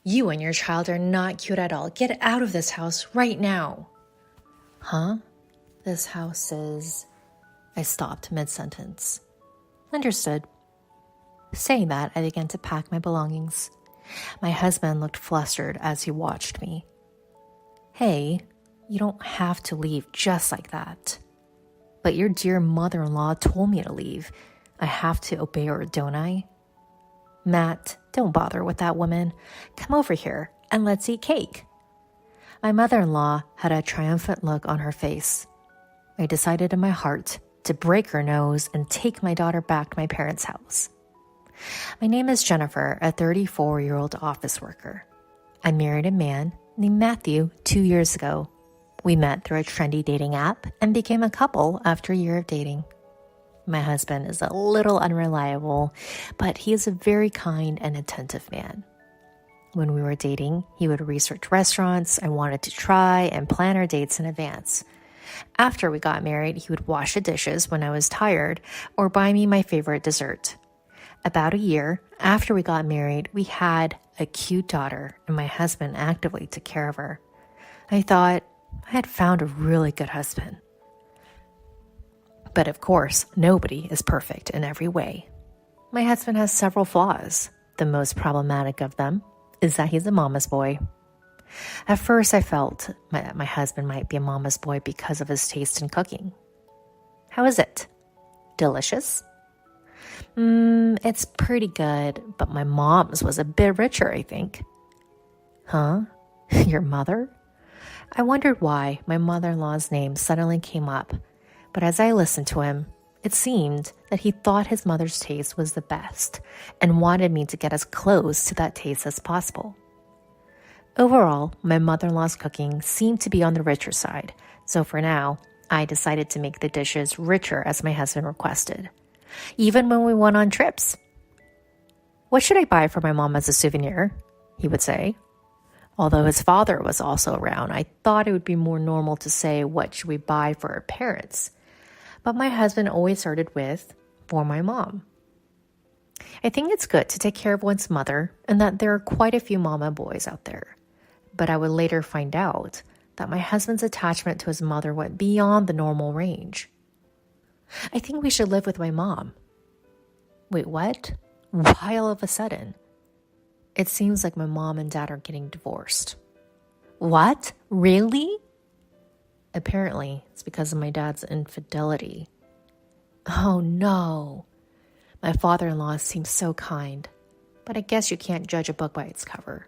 You and your child are not cute at all. Get out of this house right now. Huh? This house is... I stopped mid-sentence. Understood. Saying that, I began to pack my belongings. My husband looked flustered as he watched me. Hey, you don't have to leave just like that. But your dear mother-in-law told me to leave. I have to obey her, don't I? Matt, don't bother with that woman. Come over here and let's eat cake. My mother-in-law had a triumphant look on her face. I decided in my heart to break her nose and take my daughter back to my parents' house. My name is Jennifer, a 34-year-old office worker. I married a man named Matthew 2 years ago. We met through a trendy dating app and became a couple after a year of dating. My husband is a little unreliable, but he is a very kind and attentive man. When we were dating, he would research restaurants I wanted to try and plan our dates in advance. After we got married, he would wash the dishes when I was tired or buy me my favorite dessert. About a year after we got married, we had a cute daughter, and my husband actively took care of her. I thought I had found a really good husband. But of course, nobody is perfect in every way. My husband has several flaws. The most problematic of them is that he's a mama's boy. At first, I felt my husband might be a mama's boy because of his taste in cooking. How is it? Delicious? It's pretty good, but my mom's was a bit richer, I think. Huh? Your mother? I wondered why my mother-in-law's name suddenly came up, but as I listened to him, it seemed that he thought his mother's taste was the best and wanted me to get as close to that taste as possible. Overall, my mother-in-law's cooking seemed to be on the richer side, so for now, I decided to make the dishes richer as my husband requested, even when we went on trips. What should I buy for my mom as a souvenir? He would say. Although his father was also around, I thought it would be more normal to say, what should we buy for our parents? But my husband always started with, for my mom. I think it's good to take care of one's mother and that there are quite a few mama boys out there. But I would later find out that my husband's attachment to his mother went beyond the normal range. I think we should live with my mom. Wait, what? Why all of a sudden? It seems like my mom and dad are getting divorced. What? Really? Apparently, it's because of my dad's infidelity. Oh no. My father-in-law seems so kind, but I guess you can't judge a book by its cover.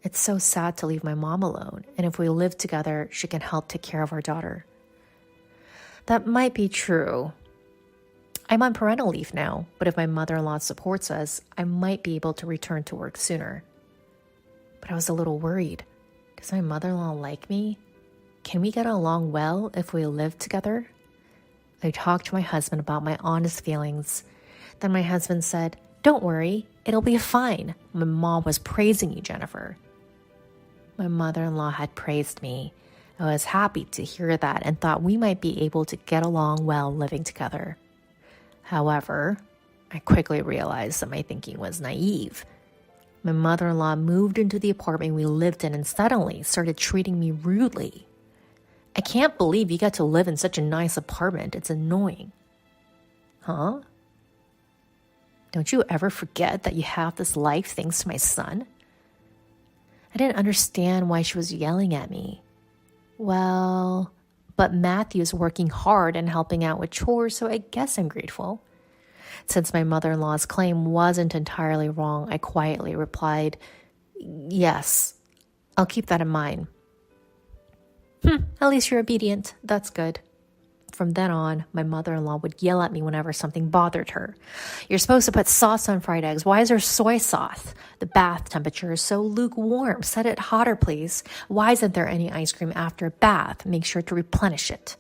It's so sad to leave my mom alone, and if we live together, she can help take care of our daughter. That might be true. I'm on parental leave now, but if my mother-in-law supports us, I might be able to return to work sooner. But I was a little worried. Does my mother-in-law like me? Can we get along well if we live together? I talked to my husband about my honest feelings. Then my husband said, "Don't worry, it'll be fine. My mom was praising you, Jennifer." My mother-in-law had praised me. I was happy to hear that and thought we might be able to get along well living together. However, I quickly realized that my thinking was naive. My mother-in-law moved into the apartment we lived in and suddenly started treating me rudely. I can't believe you get to live in such a nice apartment. It's annoying. Huh? Don't you ever forget that you have this life thanks to my son? I didn't understand why she was yelling at me. Well, but Matthew's working hard and helping out with chores, so I guess I'm grateful. Since my mother-in-law's claim wasn't entirely wrong, I quietly replied, "Yes, I'll keep that in mind." At least you're obedient. That's good. From then on, my mother-in-law would yell at me whenever something bothered her. "You're supposed to put sauce on fried eggs. Why is there soy sauce? The bath temperature is so lukewarm. Set it hotter, please. Why isn't there any ice cream after a bath? Make sure to replenish it."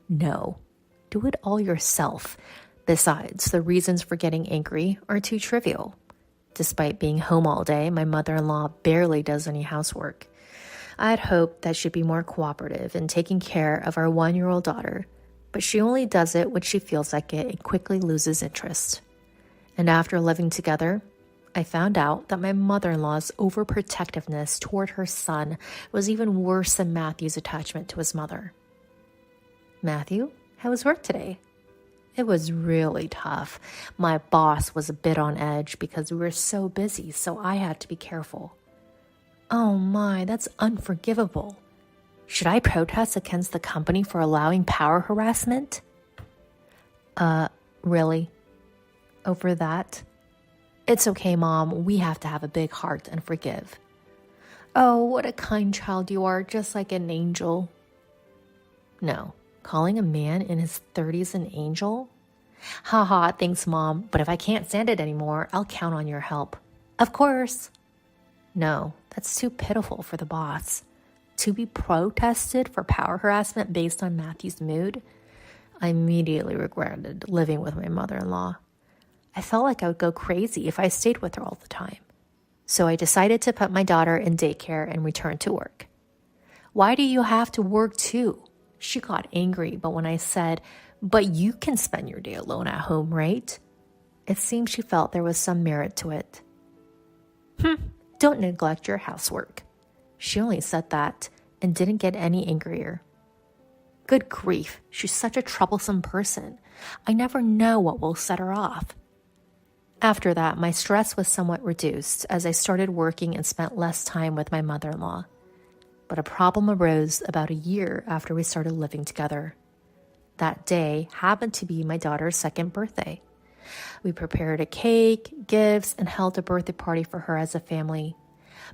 No, do it all yourself. Besides, the reasons for getting angry are too trivial. Despite being home all day, my mother-in-law barely does any housework. I had hoped that she'd be more cooperative in taking care of our 1-year-old daughter, but she only does it when she feels like it and quickly loses interest. And after living together, I found out that my mother-in-law's overprotectiveness toward her son was even worse than Matthew's attachment to his mother. Matthew, how was work today? It was really tough. My boss was a bit on edge because we were so busy, so I had to be careful. Oh my, that's unforgivable. Should I protest against the company for allowing power harassment? Really? Over that? It's okay, Mom. We have to have a big heart and forgive. Oh, what a kind child you are, just like an angel. No, calling a man in his 30s an angel? Haha, thanks, Mom, but if I can't stand it anymore, I'll count on your help. Of course. No, that's too pitiful for the boss. To be protested for power harassment based on Matthew's mood? I immediately regretted living with my mother-in-law. I felt like I would go crazy if I stayed with her all the time. So I decided to put my daughter in daycare and return to work. Why do you have to work too? She got angry, but when I said, but you can spend your day alone at home, right? It seemed she felt there was some merit to it. Don't neglect your housework. She only said that and didn't get any angrier. Good grief, she's such a troublesome person. I never know what will set her off. After that, my stress was somewhat reduced as I started working and spent less time with my mother-in-law. But a problem arose about a year after we started living together. That day happened to be my daughter's second birthday. We prepared a cake, gifts, and held a birthday party for her as a family.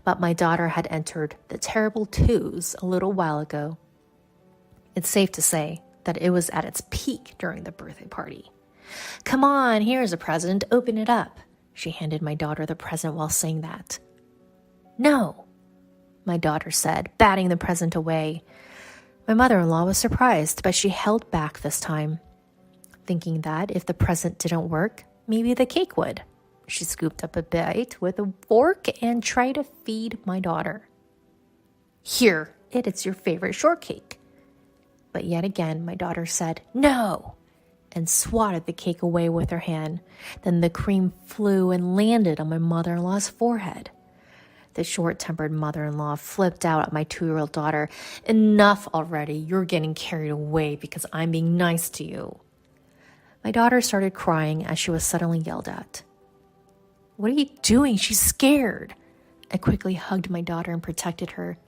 But my daughter had entered the terrible twos a little while ago. It's safe to say that it was at its peak during the birthday party. Come on, here's a present, open it up. She handed my daughter the present while saying that. No, my daughter said, batting the present away. My mother-in-law was surprised, but she held back this time, thinking that if the present didn't work, maybe the cake would. She scooped up a bite with a fork and tried to feed my daughter. Here, it is your favorite shortcake. But yet again, my daughter said, no, and swatted the cake away with her hand. Then the cream flew and landed on my mother-in-law's forehead. The short-tempered mother-in-law flipped out at my 2-year-old daughter. Enough already, you're getting carried away because I'm being nice to you. My daughter started crying as she was suddenly yelled at. What are you doing? She's scared. I quickly hugged my daughter and protected her.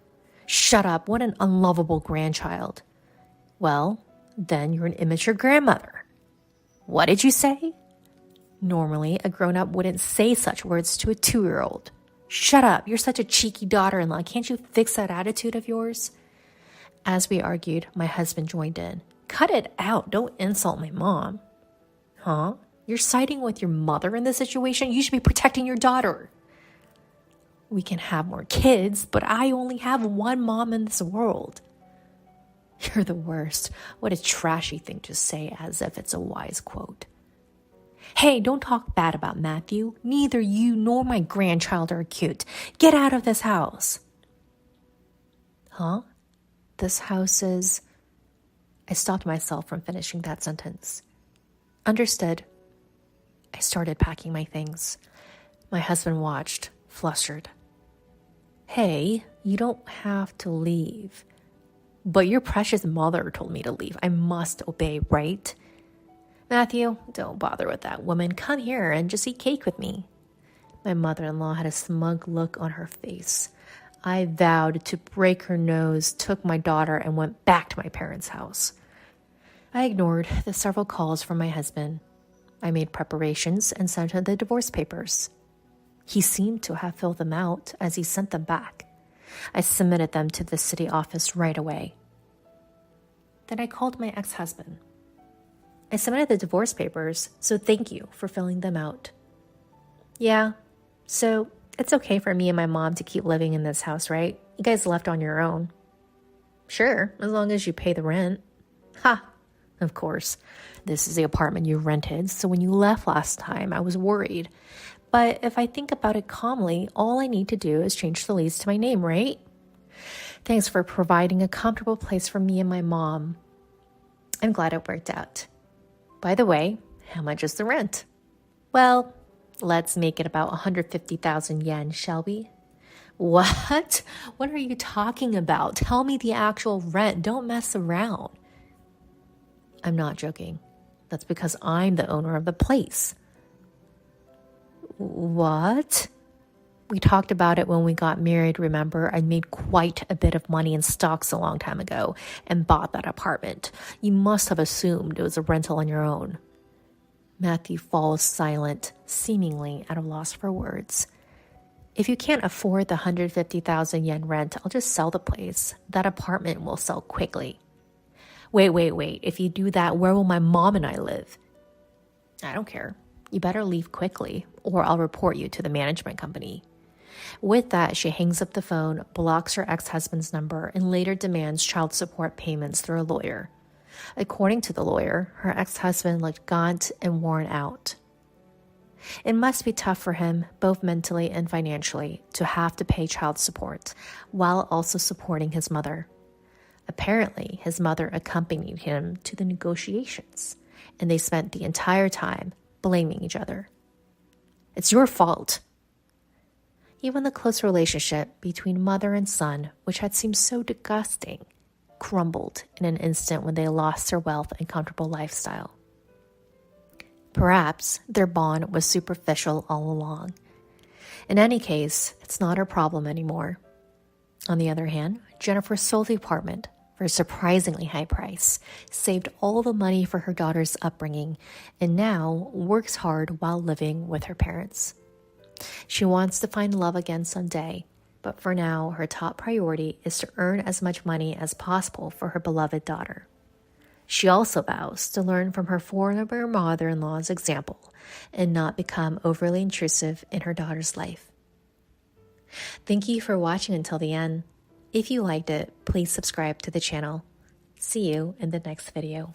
Shut up, what an unlovable grandchild. Well, then you're an immature grandmother. What did you say? Normally, a grown-up wouldn't say such words to a 2-year-old. Shut up, you're such a cheeky daughter-in-law. Can't you fix that attitude of yours? As we argued, my husband joined in. Cut it out, don't insult my mom. Huh? You're siding with your mother in this situation? You should be protecting your daughter. We can have more kids, but I only have one mom in this world. You're the worst. What a trashy thing to say as if it's a wise quote. Hey, don't talk bad about Matthew. Neither you nor my grandchild are cute. Get out of this house. Huh? This house is... I stopped myself from finishing that sentence. Understood. I started packing my things. My husband watched, flustered. Hey, you don't have to leave. But your precious mother told me to leave. I must obey, right? Matthew, don't bother with that woman. Come here and just eat cake with me. My mother-in-law had a smug look on her face. I vowed to break her nose, took my daughter, and went back to my parents' house. I ignored the several calls from my husband. I made preparations and sent him the divorce papers. He seemed to have filled them out as he sent them back. I submitted them to the city office right away. Then I called my ex-husband. I submitted the divorce papers, so thank you for filling them out. Yeah, so it's okay for me and my mom to keep living in this house, right? You guys left on your own. Sure, as long as you pay the rent. Ha! Of course, this is the apartment you rented, so when you left last time, I was worried. But if I think about it calmly, all I need to do is change the lease to my name, right? Thanks for providing a comfortable place for me and my mom. I'm glad it worked out. By the way, how much is the rent? Well, Let's make it about 150,000 yen, shall we? What? What are you talking about? Tell me the actual rent. Don't mess around. I'm not joking. That's because I'm the owner of the place. What? We talked about it when we got married, remember? I made quite a bit of money in stocks a long time ago and bought that apartment. You must have assumed it was a rental on your own. Matthew falls silent, seemingly at a loss for words. If you can't afford the 150,000 yen rent, I'll just sell the place. That apartment will sell quickly. Wait. If you do that, where will my mom and I live? I don't care. You better leave quickly, or I'll report you to the management company. With that, she hangs up the phone, blocks her ex-husband's number, and later demands child support payments through a lawyer. According to the lawyer, her ex-husband looked gaunt and worn out. It must be tough for him, both mentally and financially, to have to pay child support, while also supporting his mother. Apparently, his mother accompanied him to the negotiations, and they spent the entire time blaming each other. It's your fault. Even the close relationship between mother and son, which had seemed so disgusting, crumbled in an instant when they lost their wealth and comfortable lifestyle. Perhaps their bond was superficial all along. In any case, it's not her problem anymore. On the other hand, Jennifer sold the apartment for a surprisingly high price, saved all the money for her daughter's upbringing, and now works hard while living with her parents. She wants to find love again someday, but for now, her top priority is to earn as much money as possible for her beloved daughter. She also vows to learn from her former mother-in-law's example and not become overly intrusive in her daughter's life. Thank you for watching until the end. If you liked it, please subscribe to the channel. See you in the next video.